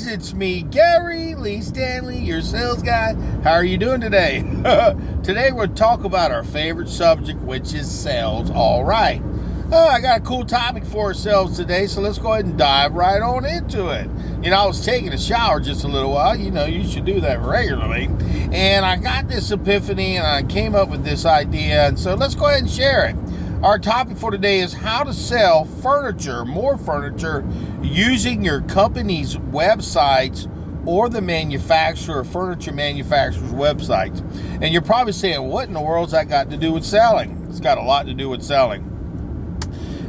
it's me, Gary Lee Stanley, your sales guy. How are you doing today? Today we'll talk about our favorite subject, which is sales. All right. I got a cool topic for ourselves today, so let's go ahead and dive right on into it. I was taking a shower just a little while. You should do that regularly. And I got this epiphany, and I came up with this idea, and so let's go ahead and share it. Our topic for today is how to sell more furniture, using your company's websites or the furniture manufacturer's websites. And you're probably saying, what in the world's that got to do with selling? It's got a lot to do with selling.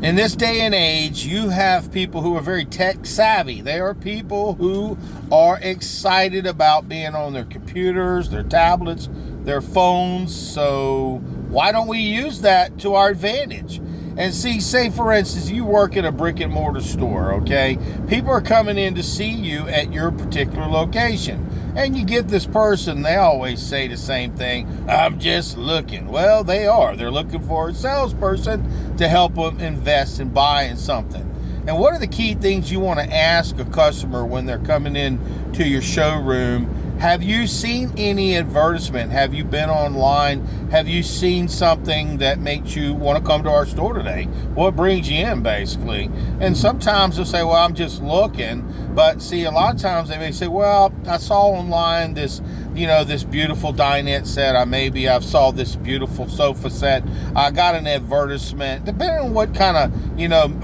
In this day and age, you have people who are very tech savvy. They are people who are excited about being on their computers, their tablets, their phones. So why don't we use that to our advantage? And say for instance, you work at a brick and mortar store, okay? People are coming in to see you at your particular location. And you get this person, they always say the same thing, I'm just looking. Well, they are. They're looking for a salesperson to help them invest and buy in something. And what are the key things you want to ask a customer when they're coming in to your showroom? Have you seen any advertisement? Have you been online? Have you seen something that makes you want to come to our store today? What brings you in, basically? And sometimes they'll say, well, I'm just looking. But see, a lot of times they may say, well, I saw online this beautiful dinette set. I saw this beautiful sofa set. I got an advertisement. Depending on what kind of,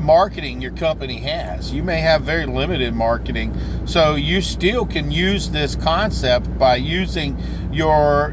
marketing your company has. You may have very limited marketing. So you still can use this concept by using your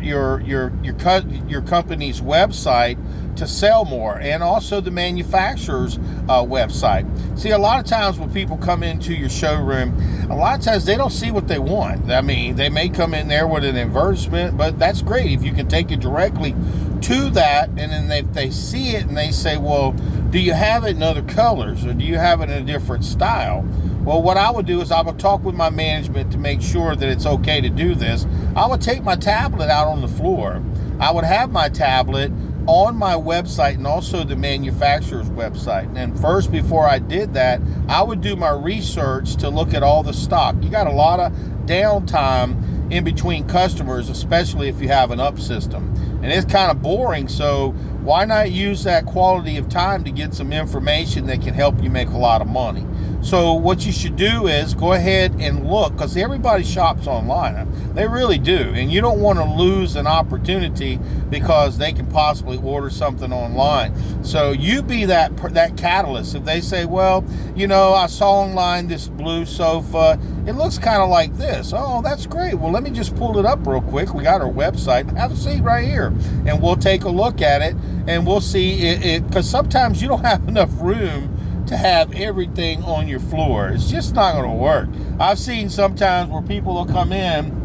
company's website to sell more, and also the manufacturer's website. See, a lot of times when people come into your showroom, a lot of times they don't see what they want. I mean, they may come in there with an advertisement, but that's great if you can take it directly to that, and then they see it and they say, well, do you have it in other colors, or do you have it in a different style? Well, what I would do is I would talk with my management to make sure that it's okay to do this. I would take my tablet out on the floor. I would have my tablet on my website and also the manufacturer's website. And first, before I did that, I would do my research to look at all the stock. You got a lot of downtime in between customers, especially if you have an up system. And it's kind of boring, so why not use that quality of time to get some information that can help you make a lot of money? So what you should do is go ahead and look, because everybody shops online. They really do. And you don't want to lose an opportunity because they can possibly order something online. So you be that catalyst. If they say, well, I saw online this blue sofa. It looks kind of like this. Oh, that's great. Well, let me just pull it up real quick. We got our website. Have a seat right here. And we'll take a look at it, and we'll see it, because sometimes you don't have enough room to have everything on your floor. It's just not going to work. I've seen sometimes where people will come in,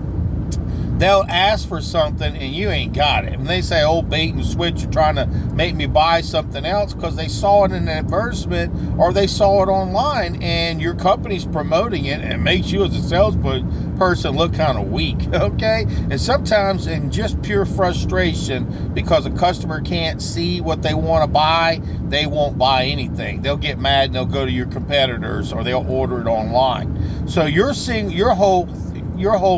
they'll ask for something and you ain't got it. And they say, oh, bait and switch, you're trying to make me buy something else because they saw it in an advertisement or they saw it online, and your company's promoting it, and it makes you as a salesperson look kind of weak, okay? And sometimes in just pure frustration, because a customer can't see what they want to buy, they won't buy anything. They'll get mad and they'll go to your competitors, or they'll order it online. So you're seeing your whole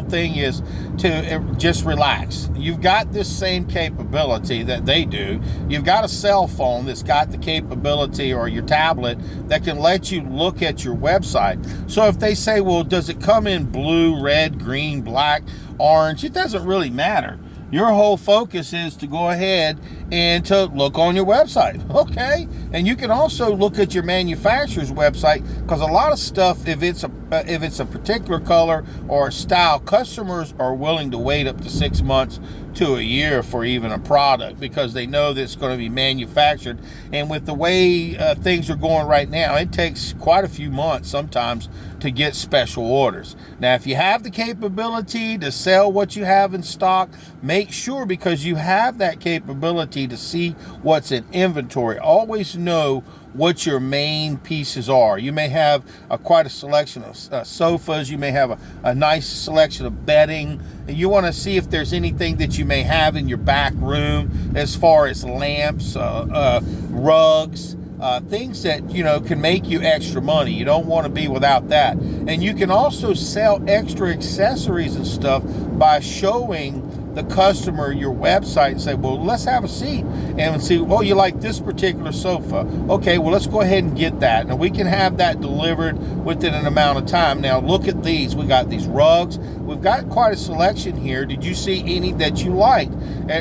thing is to just relax. You've got this same capability that they do. You've got a cell phone that's got the capability, or your tablet that can let you look at your website. So if they say, well, does it come in blue, red, green, black, orange? It doesn't really matter. Your whole focus is to go ahead and to look on your website, okay? And you can also look at your manufacturer's website, because a lot of stuff, if it's a particular color or style, customers are willing to wait up to 6 months to a year for even a product, because they know that it's going to be manufactured. And with the way things are going right now, it takes quite a few months sometimes to get special orders. Now, if you have the capability to sell what you have in stock, make sure, because you have that capability to see what's in inventory, always know what your main pieces are. You may have quite a selection of sofas. You may have a nice selection of bedding. And you want to see if there's anything that you may have in your back room as far as lamps, rugs, things that, can make you extra money. You don't want to be without that. And you can also sell extra accessories and stuff by showing the customer your website and say, well, let's have a seat and see, oh, you like this particular sofa. Okay, well, let's go ahead and get that. Now, we can have that delivered within an amount of time. Now, look at these. We got these rugs. We've got quite a selection here. Did you see any that you liked?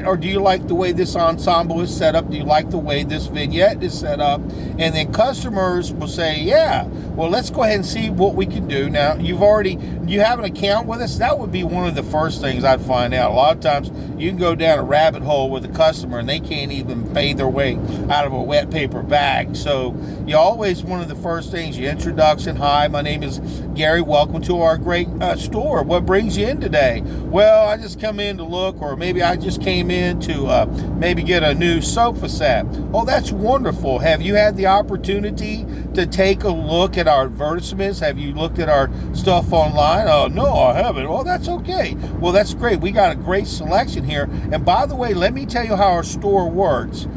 Or do you like the way this ensemble is set up? Do you like the way this vignette is set up? And then customers will say, yeah, well, let's go ahead and see what we can do. Now, you have an account with us? That would be one of the first things I'd find out. A lot of times you can go down a rabbit hole with a customer and they can't even pay their way out of a wet paper bag. So you always, one of the first things, your introduction. Hi, my name is Gary. Welcome to our great store. What brings you in today? Well, I just come in to look, or maybe I just came in to maybe get a new sofa set. Oh, that's wonderful. Have you had the opportunity to take a look at our advertisements? Have you looked at our stuff online? Oh, no, I haven't. Well, that's okay. Well, that's great. We got a great selection here. And by the way, let me tell you how our store works.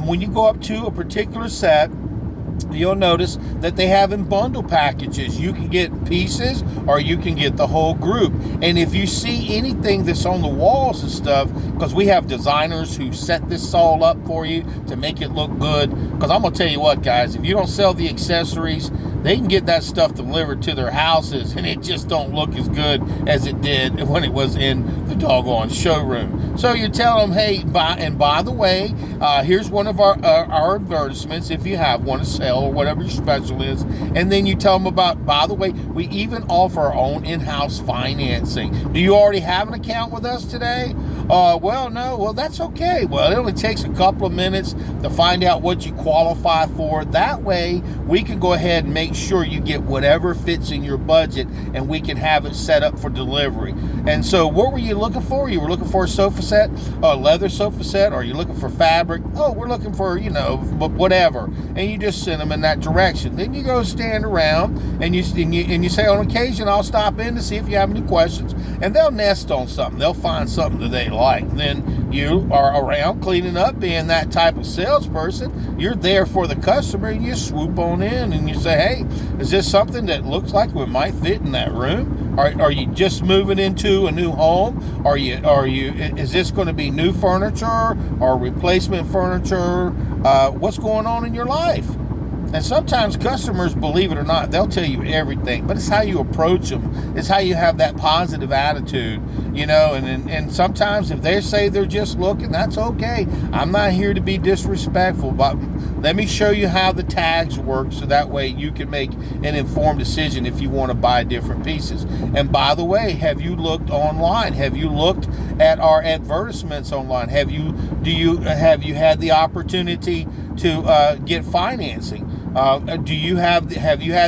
When you go up to a particular set, you'll notice that they have in bundle packages. You can get pieces or you can get the whole group. And if you see anything that's on the walls and stuff, because we have designers who set this all up for you to make it look good. Because I'm going to tell you what, guys, if you don't sell the accessories, they can get that stuff delivered to their houses and it just don't look as good as it did when it was in the doggone showroom. So you tell them, hey, by the way, here's one of our advertisements if you have one to sell or whatever your special is. And then you tell them about, by the way, we even offer our own in-house financing. Do you already have an account with us today? Well, no. Well, that's okay. Well, it only takes a couple of minutes to find out what you qualify for. That way, we can go ahead and make sure you get whatever fits in your budget, and we can have it set up for delivery. And so, what were you looking for? You were looking for a sofa set, a leather sofa set, or are you looking for fabric? Oh, we're looking for, whatever. And you just send them in that direction. Then you go stand around and you say, on occasion, I'll stop in to see if you have any questions. And they'll nest on something. They'll find something that they like. And then you are around cleaning up, being that type of salesperson. You're there for the customer, and you swoop on in and you say, hey, is this something that looks like it might fit in that room? Are you just moving into a new home? Is this going to be new furniture or replacement furniture? What's going on in your life? And sometimes customers, believe it or not, they'll tell you everything, but it's how you approach them. It's how you have that positive attitude, and sometimes if they say they're just looking, that's okay. I'm not here to be disrespectful, but let me show you how the tags work so that way you can make an informed decision if you want to buy different pieces. And by the way, have you looked online? Have you looked at our advertisements online? Have you had the opportunity to get financing? Have you had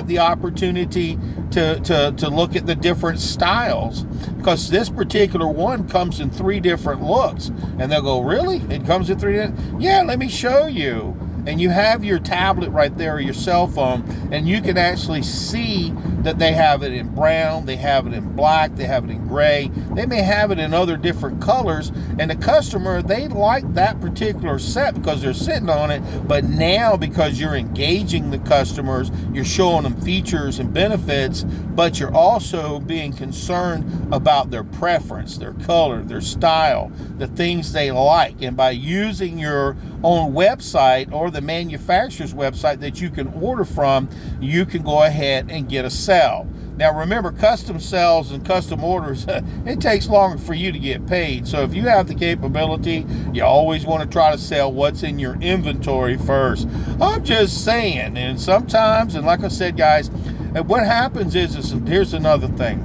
the opportunity to look at the different styles? Because this particular one comes in 3 different looks. And they'll go, really? It comes in 3 different? Yeah, let me show you. And you have your tablet right there, or your cell phone, and you can actually see that they have it in brown, they have it in black, they have it in gray, they may have it in other different colors, and the customer, they like that particular set because they're sitting on it. But now, because you're engaging the customers, you're showing them features and benefits, but you're also being concerned about their preference, their color, their style, the things they like. And by using your own website or the manufacturer's website that you can order from, you can go ahead and get a sell. Now remember, custom sales and custom orders, it takes longer for you to get paid. So if you have the capability, you always want to try to sell what's in your inventory first. I'm just saying. And sometimes, and like I said, guys, what happens is here's another thing.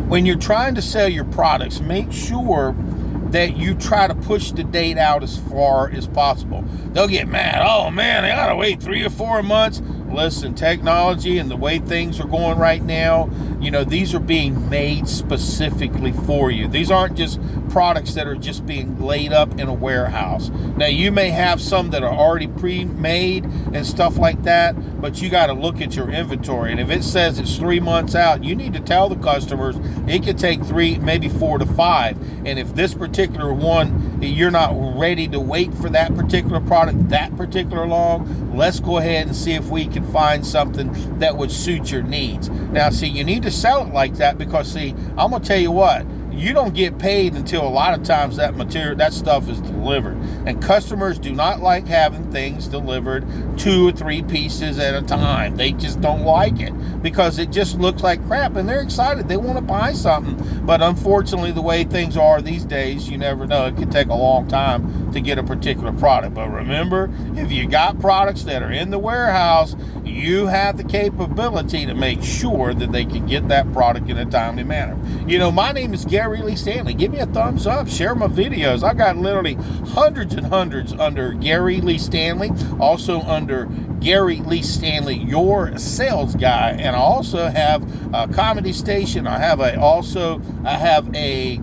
When you're trying to sell your products, make sure that you try to push the date out as far as possible. They'll get mad. Oh man, I gotta wait 3 or 4 months. Listen, technology and the way things are going right now, these are being made specifically for you. These aren't just products that are just being laid up in a warehouse. Now, you may have some that are already pre-made and stuff like that, but you got to look at your inventory. And if it says it's 3 months out, you need to tell the customers it could take 3, maybe 4 to 5. And if this particular one you're not ready to wait for that particular product that particular long, let's go ahead and see if we can find something that would suit your needs. Now, see, you need to sell it like that because, see, I'm going to tell you what, you don't get paid until a lot of times that stuff is delivered. And customers do not like having things delivered 2 or 3 pieces at a time. They just don't like it because it just looks like crap, and they're excited. They want to buy something. But unfortunately, the way things are these days, you never know. It could take a long time to get a particular product. But remember, if you got products that are in the warehouse, you have the capability to make sure that they can get that product in a timely manner. You know, my name is Gary Lee Stanley. Give me a thumbs up. Share my videos. I got literally hundreds and hundreds under Gary Lee Stanley. Also under Gary Lee Stanley, your sales guy. And I also have a comedy station. I have a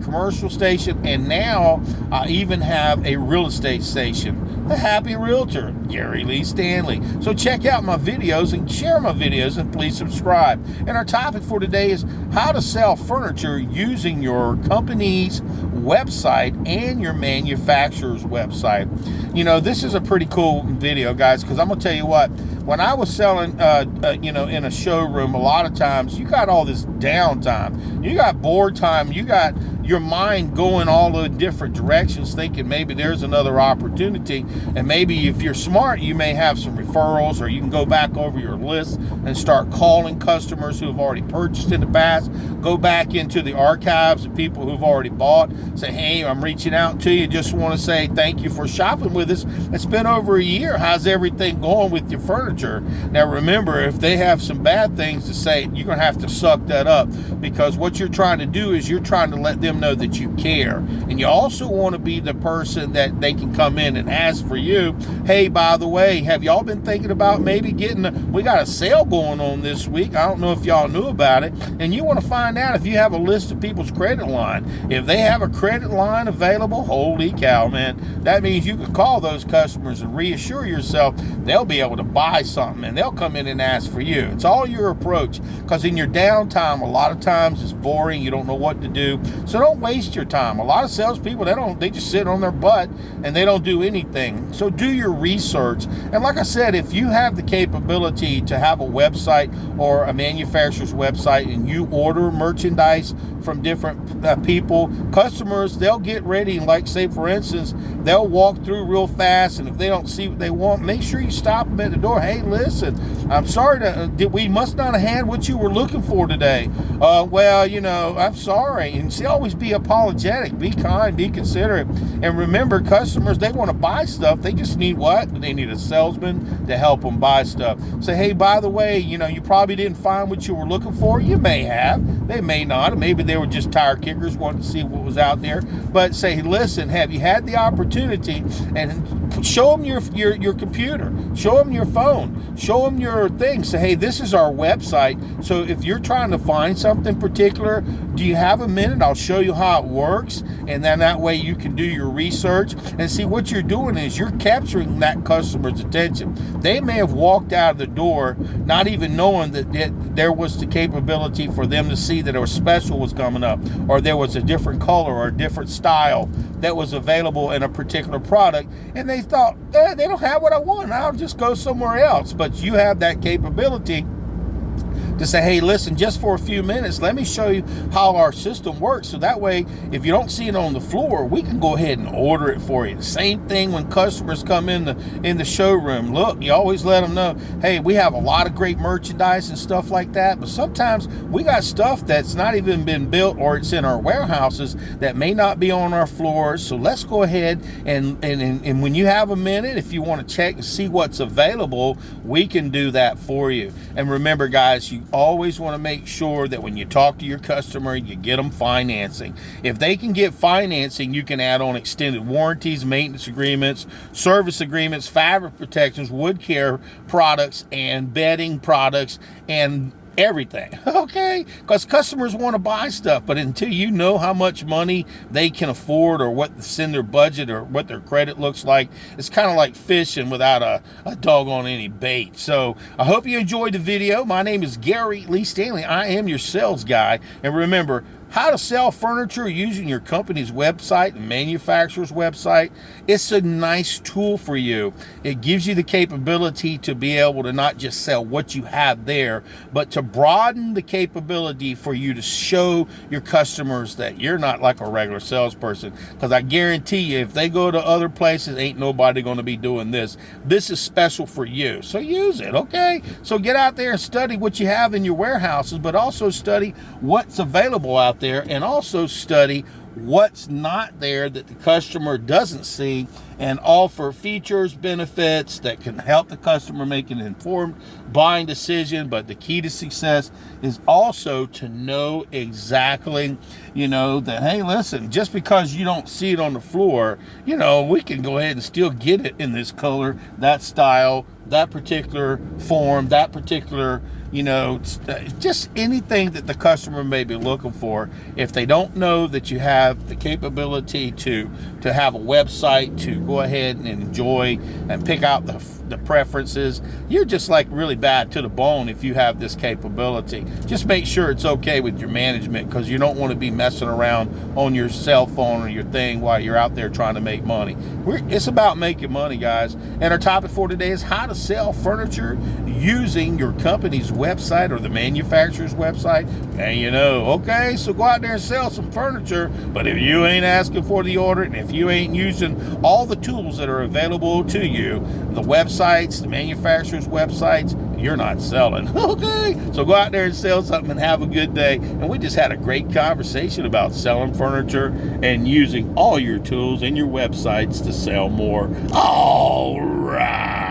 commercial station. And now I even have a real estate station. The Happy Realtor, Gary Lee Stanley. So check out my videos and share my videos, and please subscribe. And our topic for today is how to sell furniture using your company's website and your manufacturer's website. You know, this is a pretty cool video, guys, because I'm going to tell you what, when I was selling, in a showroom, a lot of times you got all this downtime. You got board time. You got your mind going all the different directions, thinking maybe there's another opportunity. And maybe if you're smart, you may have some referrals, or you can go back over your list and start calling customers who have already purchased in the past. Go back into the archives of people who've already bought. Say, hey, I'm reaching out to you. Just want to say thank you for shopping with us. It's been over a year. How's everything going with your furniture? Now, remember, if they have some bad things to say, you're going to have to suck that up, because what you're trying to do is you're trying to let them know that you care. And you also want to be the person that they can come in and ask for you. Hey, by the way, have y'all been thinking about maybe we got a sale going on this week. I don't know if y'all knew about it. And you want to find out if you have a list of people's credit line. If they have a credit line available, holy cow, man, that means you can call those customers and reassure yourself they'll be able to buy something, and they'll come in and ask for you. It's all your approach, because in your downtime, a lot of times it's boring. You don't know what to do. So don't waste your time. A lot of salespeople, they just sit on their butt and they don't do anything. So do your research. And like I said, if you have the capability to have a website or a manufacturer's website, and you order merchandise from different people, customers, they'll get ready. And like, say, for instance, they'll walk through real fast, and if they don't see what they want, make sure you stop them at the door. Hey, listen, I'm sorry, we must not have had what you were looking for today. Well, I'm sorry. And see, always be apologetic, be kind, be considerate. And remember, customers, they want to buy stuff. They just need what? They need a salesman to help them buy stuff. Say, hey, by the way, you probably didn't find what you were looking for. You may have. They may not. Maybe they were just tire kickers wanting to see what was out there. But say, listen, have you had the opportunity? And show them your computer. Show them your phone. Show them your thing. Say, hey, this is our website. So if you're trying to find something particular, do you have a minute? I'll show you how it works. And then that way you can do your research. And see, what you're doing is you're capturing that customer's attention. They may have walked out of the door not even knowing that there was the capability for them to see that a special was coming up, or there was a different color or a different style that was available in a particular product, and they thought, they don't have what I want, I'll just go somewhere else. But you have that capability to say, hey, listen, just for a few minutes, let me show you how our system works. So that way, if you don't see it on the floor, we can go ahead and order it for you. Same thing when customers come in the showroom. Look, you always let them know, hey, we have a lot of great merchandise and stuff like that, but sometimes we got stuff that's not even been built, or it's in our warehouses that may not be on our floors. So let's go ahead and when you have a minute, if you want to check and see what's available, we can do that for you. And remember, guys, you always want to make sure that when you talk to your customer, you get them financing. If they can get financing, you can add on extended warranties, maintenance agreements, service agreements, fabric protections, wood care products, and bedding products, and everything, okay? Because customers want to buy stuff, but until you know how much money they can afford, or what's in their budget, or what their credit looks like, it's kind of like fishing without a dog on any bait. So I hope you enjoyed the video. My name is Gary Lee Stanley. I am your sales guy. And remember, How to sell furniture using your company's website and manufacturer's website. It's a nice tool for you. It gives you the capability to be able to not just sell what you have there, but to broaden the capability for you to show your customers that you're not like a regular salesperson. Because I guarantee you, if they go to other places, ain't nobody going to be doing this. This is special for you. So use it, okay? So get out there and study what you have in your warehouses, but also study what's available out there, and also study what's not there that the customer doesn't see, and offer features, benefits that can help the customer make an informed buying decision. But the key to success is also to know exactly, that, hey, listen, just because you don't see it on the floor, we can go ahead and still get it in this color, that style, that particular form, that particular, just anything that the customer may be looking for. If they don't know that you have the capability to have a website to go ahead and enjoy and pick out the preferences, you're just like really bad to the bone if you have this capability. Just make sure it's okay with your management, because you don't want to be messing around on your cell phone or your thing while you're out there trying to make money. It's about making money, guys. And our topic for today is how to sell furniture using your company's website or the manufacturer's website. And okay, so go out there and sell some furniture, but if you ain't asking for the order, and if you ain't using all the tools that are available to you, the websites, the manufacturer's websites, you're not selling. Okay, so go out there and sell something and have a good day. And we just had a great conversation about selling furniture and using all your tools and your websites to sell more. All right.